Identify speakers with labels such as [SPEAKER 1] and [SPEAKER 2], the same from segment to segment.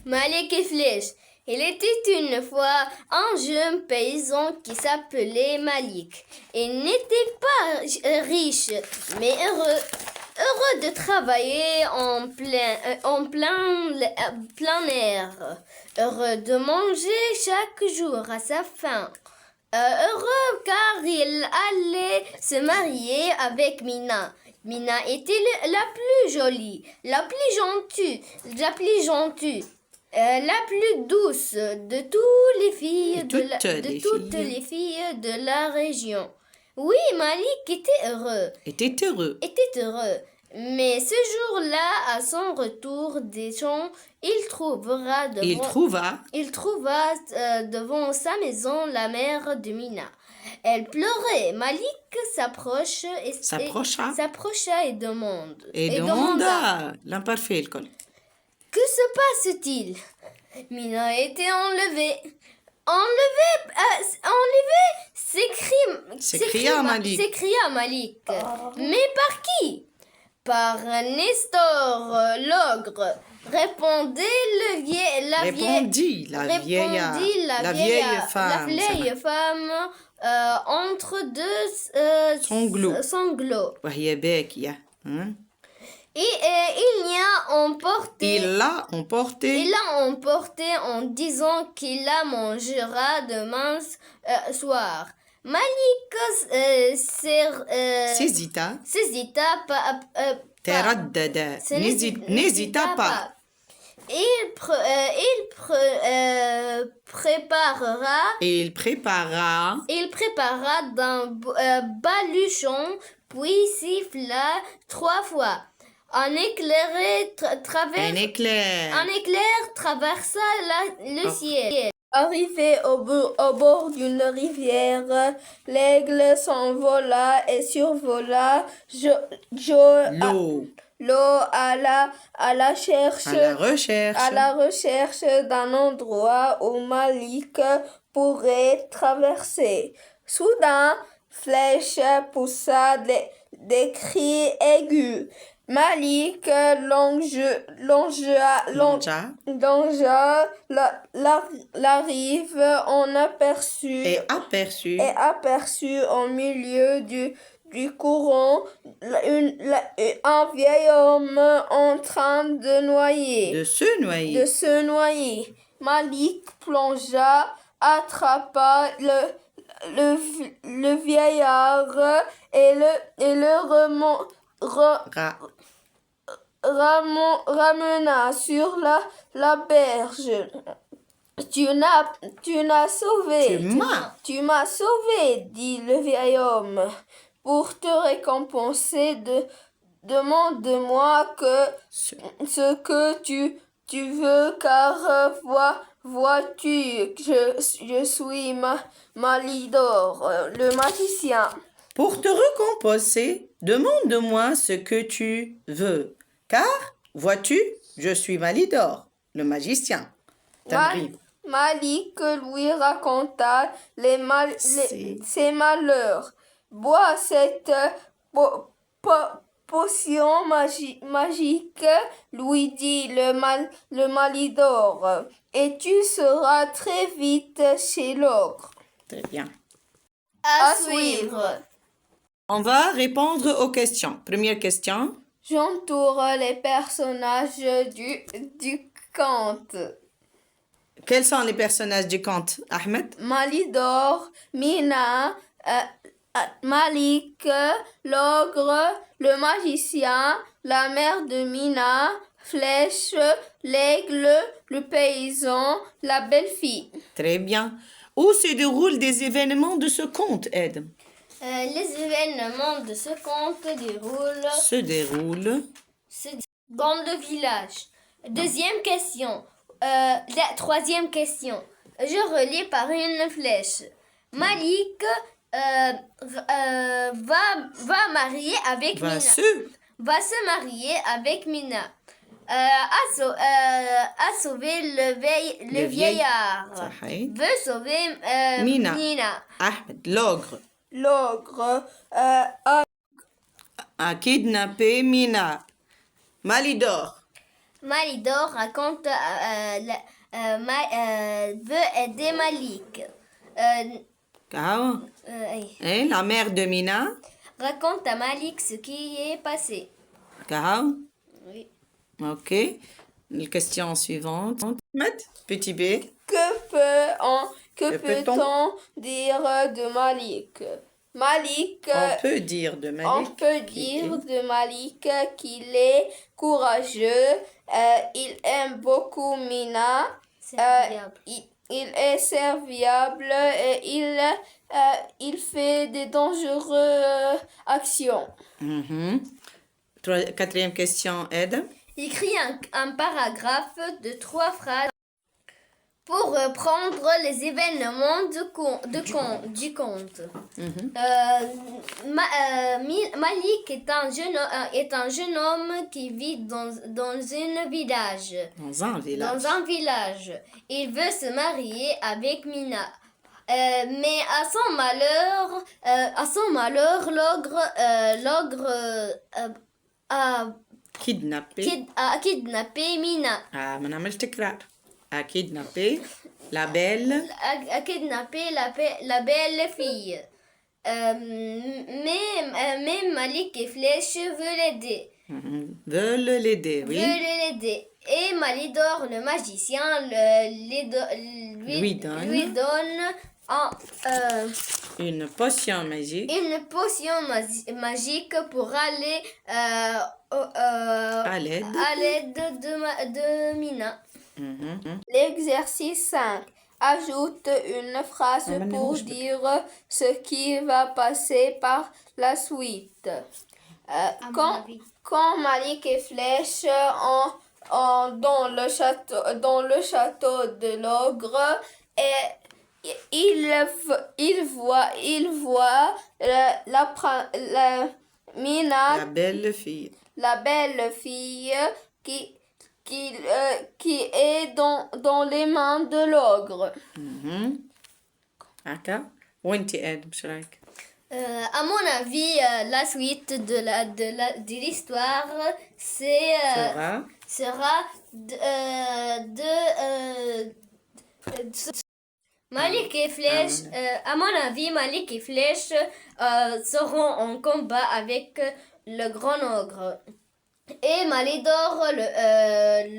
[SPEAKER 1] Malik et Flèche. Il était une fois un jeune paysan qui s'appelait Malik. Il n'était pas riche, mais heureux de travailler plein air, heureux de manger chaque jour à sa faim. Heureux car il allait se marier avec Mina. Mina était la plus jolie, la plus gentille, la plus douce de toutes les filles les filles de la région. Oui, Malik était heureux. Mais ce jour-là, à son retour des champs, il trouva devant sa maison la mère de Mina. Elle pleurait. Malik s'approcha et demanda.
[SPEAKER 2] L'imparfait الكل.
[SPEAKER 1] Que se passe-t-il? Mina était enlevée, s'écria Malik. Mais par qui? Par Nestor, l'ogre, répondit la vieille femme entre deux sanglots.
[SPEAKER 2] وهي باكية.
[SPEAKER 1] Et il l'a emporté en disant qu'il la mangera demain soir. Malik s'hésita pas.
[SPEAKER 2] تردد. n'hésita pas.
[SPEAKER 1] Il prépara d'un baluchon, puis siffla 3 fois. Un éclair traversa le ciel. Arrivé au bord d'une rivière, l'aigle s'envola et survola l'eau à la recherche d'un endroit où Malik pourrait traverser. Soudain, Flèche poussa des cris aigus. Malik longea la rive, on aperçut au milieu du courant un vieil homme en train de se noyer. Malik plongea, attrapa le vieillard et le ramena sur la berge. Tu m'as sauvé, dit le vieil homme. Pour te récompenser, demande-moi ce que tu veux, car vois-tu, je suis Malidor, le magicien.
[SPEAKER 2] Pour te récompenser, demande-moi ce que tu veux, car, vois-tu, je suis Malidor, le magicien.
[SPEAKER 1] Malik lui raconta ses malheurs. Bois cette potion magique, lui dit le Malidor, et tu seras très vite chez l'ogre.
[SPEAKER 2] Très bien.
[SPEAKER 1] À suivre.
[SPEAKER 2] On va répondre aux questions. Première question.
[SPEAKER 1] J'entoure les personnages du conte.
[SPEAKER 2] Quels sont les personnages du conte, Ahmed?
[SPEAKER 1] Malidor, Mina, Malik, l'ogre, le magicien, la mère de Mina, Flèche, l'aigle, le paysan, la belle-fille.
[SPEAKER 2] Très bien. Où se déroulent des événements de ce conte, Ed?
[SPEAKER 1] Les événements de ce conte
[SPEAKER 2] se déroulent
[SPEAKER 1] dans le village. Deuxième question. Troisième question. Je relis par une flèche. Malik va se marier avec Mina. A sauvé le vieillard. Veut sauver Mina.
[SPEAKER 2] Ahmed, l'ogre.
[SPEAKER 1] L'ogre
[SPEAKER 2] a kidnappé Mina. Malidor.
[SPEAKER 1] Malidor raconte veut aider Malik.
[SPEAKER 2] Cao. Et la mère de Mina.
[SPEAKER 1] Raconte à Malik ce qui est passé.
[SPEAKER 2] Cao.
[SPEAKER 1] Oui.
[SPEAKER 2] Ok. La question suivante. Ahmed, petit B.
[SPEAKER 3] Que peut-on dire de Malik? Malik,
[SPEAKER 2] On peut dire de Malik.
[SPEAKER 3] on peut dire de Malik qu'il est courageux, il aime beaucoup Mina,
[SPEAKER 1] Serviable.
[SPEAKER 3] il est serviable et il fait des dangereuses actions.
[SPEAKER 2] Quatrième question, Ed.
[SPEAKER 1] Écris un paragraphe de 3 phrases pour prendre les événements du conte. Malik est un jeune homme qui vit dans un village.
[SPEAKER 2] Dans un village.
[SPEAKER 1] Dans un village. Il veut se marier avec Mina. Mais à son malheur, l'ogre
[SPEAKER 2] Kidnappé.
[SPEAKER 1] a kidnappé Mina.
[SPEAKER 2] ما نعملش تكرار. A kidnappé la belle.
[SPEAKER 1] A kidnappé la belle fille. Mais Malik et Flèche veulent l'aider.
[SPEAKER 2] Veulent l'aider, oui.
[SPEAKER 1] Veulent l'aider. Et Malidor, le magicien, lui donne
[SPEAKER 2] Une potion magique.
[SPEAKER 1] une potion magique pour aller
[SPEAKER 2] À l'aide.
[SPEAKER 1] de Mina.
[SPEAKER 3] L'exercice 5. Ajoute une phrase pour dire ce qui va passer par la suite. Quand Malik et Flèche dans le château de l'ogre, il voit Mina,
[SPEAKER 2] La belle fille.
[SPEAKER 3] la belle fille qui est dans les mains de l'ogre.
[SPEAKER 2] هكا. وانتي Ed مش رايك؟
[SPEAKER 1] À mon avis, la suite de l'histoire, sera Malik et Flèche. À mon avis, Malik et Flèche seront en combat avec le grand ogre. Et Malidor,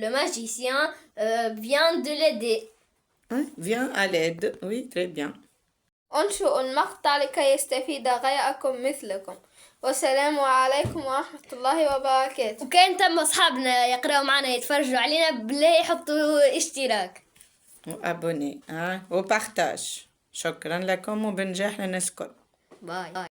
[SPEAKER 1] le magicien, vient de l'aider.
[SPEAKER 2] Viens à l'aide. Oui, très bien.
[SPEAKER 3] انشئوا المقطع لكي يستفيد غيركم مثلكم. والسلام عليكم ورحمة الله وبركاته.
[SPEAKER 1] وكان تم أصحابنا يقرأوا معنا يتفرجوا علينا بالله يحطوا اشتراك.
[SPEAKER 2] وابوني. وبارتاج. شكرا لكم وبنجاح للناس الكل.
[SPEAKER 1] باي.